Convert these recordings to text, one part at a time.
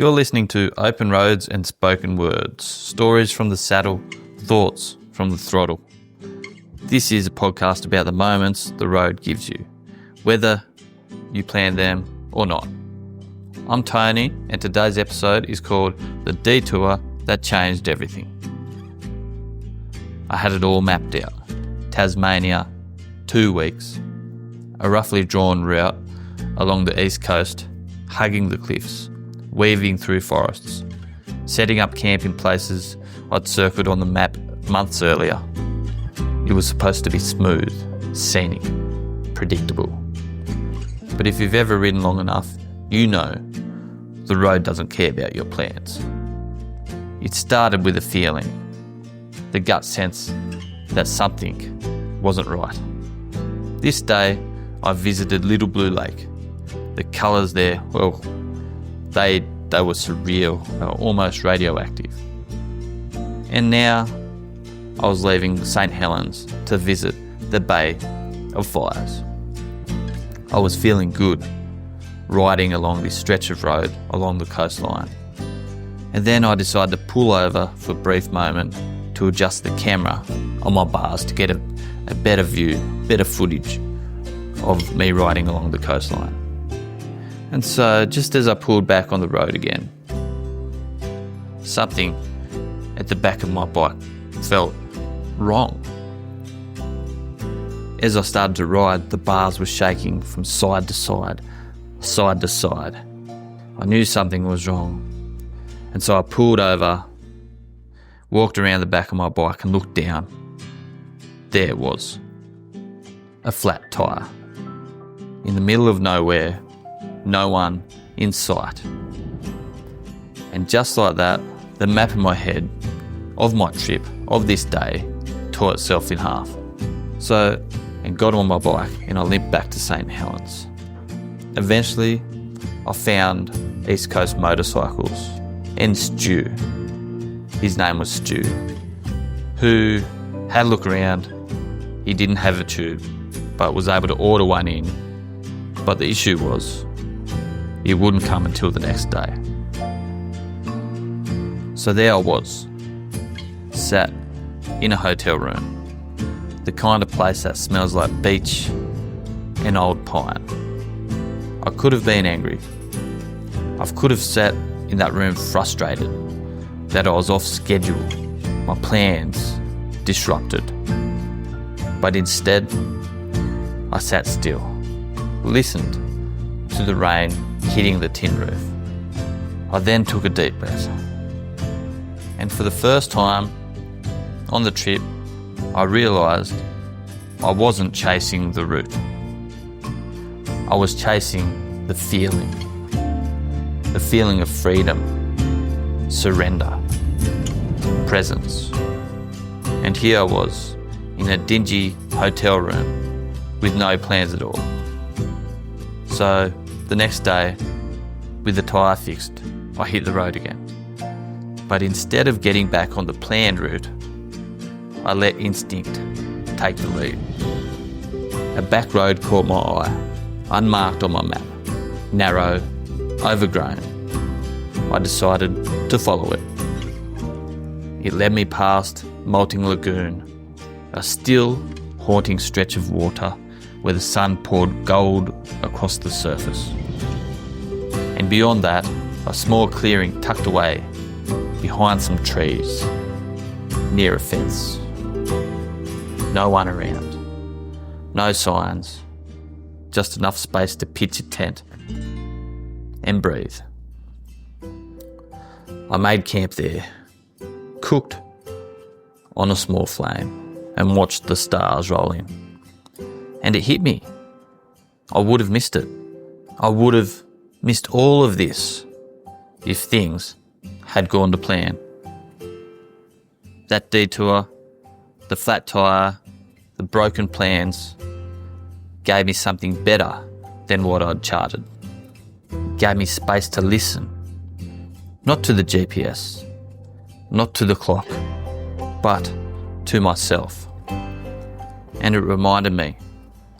You're listening to Open Roads and Spoken Words, stories from the saddle, thoughts from the throttle. This is a podcast about the moments the road gives you, whether you plan them or not. I'm Tony, and today's episode is called The Detour That Changed Everything. I had it all mapped out. Tasmania, 2 weeks, a roughly drawn route along the east coast, hugging the cliffs, weaving through forests, setting up camp in places I'd circled on the map months earlier. It was supposed to be smooth, scenic, predictable. But if you've ever ridden long enough, you know the road doesn't care about your plans. It started with a feeling, the gut sense that something wasn't right. This day, I visited Little Blue Lake. The colours there, well, they were surreal, they were almost radioactive. And now, I was leaving St. Helens to visit the Bay of Fires. I was feeling good, riding along this stretch of road along the coastline. And then I decided to pull over for a brief moment to adjust the camera on my bars to get a better view, better footage of me riding along the coastline. And so, just as I pulled back on the road again, something at the back of my bike felt wrong. As I started to ride, the bars were shaking from side to side, side to side. I knew something was wrong. And so I pulled over, walked around the back of my bike and looked down. There it was, a flat tyre. In the middle of nowhere, no one in sight. And just like that, the map in my head of my trip, of this day, tore itself in half. So, and got on my bike and I limped back to St. Helens. Eventually, I found East Coast Motorcycles and Stu. His name was Stu, who had a look around. He didn't have a tube, but was able to order one in. But the issue was, it wouldn't come until the next day. So there I was, sat in a hotel room, the kind of place that smells like beach and old pine. I could have been angry. I could have sat in that room frustrated that I was off schedule, my plans disrupted. But instead, I sat still, listened to the rain hitting the tin roof. I then took a deep breath. And for the first time on the trip, I realised I wasn't chasing the route. I was chasing the feeling of freedom, surrender, presence. And here I was in a dingy hotel room with no plans at all. So the next day, with the tyre fixed, I hit the road again. But instead of getting back on the planned route, I let instinct take the lead. A back road caught my eye, unmarked on my map, narrow, overgrown. I decided to follow it. It led me past Molting Lagoon, a still, haunting stretch of water where the sun poured gold across the surface. And beyond that, a small clearing tucked away behind some trees, near a fence. No one around, no signs, just enough space to pitch a tent and breathe. I made camp there, cooked on a small flame and watched the stars roll in. And it hit me. I would have missed it. I would have missed all of this if things had gone to plan. That detour, the flat tyre, the broken plans gave me something better than what I'd charted. It gave me space to listen, not to the GPS, not to the clock, but to myself. And it reminded me,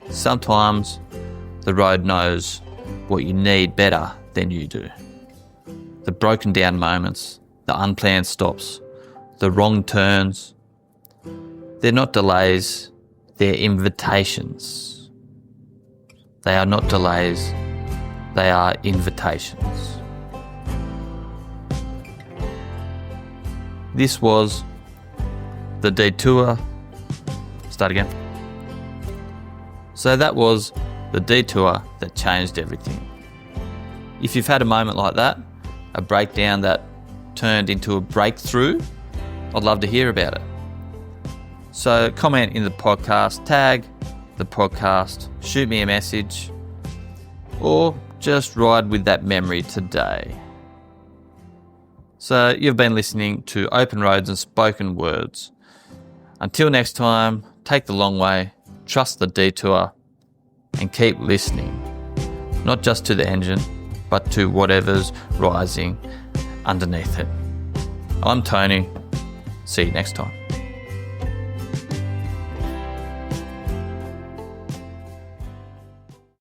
sometimes the road knows what you need better than you do. the broken down moments, the unplanned stops, the wrong turns. They're not delays, they're invitations. They are not delays, they are invitations. This was the Detour. Start again. So that was the detour that changed everything. If you've had a moment like that, a breakdown that turned into a breakthrough, I'd love to hear about it. So comment in the podcast, tag the podcast, shoot me a message, or just ride with that memory today. So you've been listening to Open Roads and Spoken Words. Until next time, take the long way, trust the detour, and keep listening. Not just to the engine, but to whatever's rising underneath it. I'm Tony. See you next time.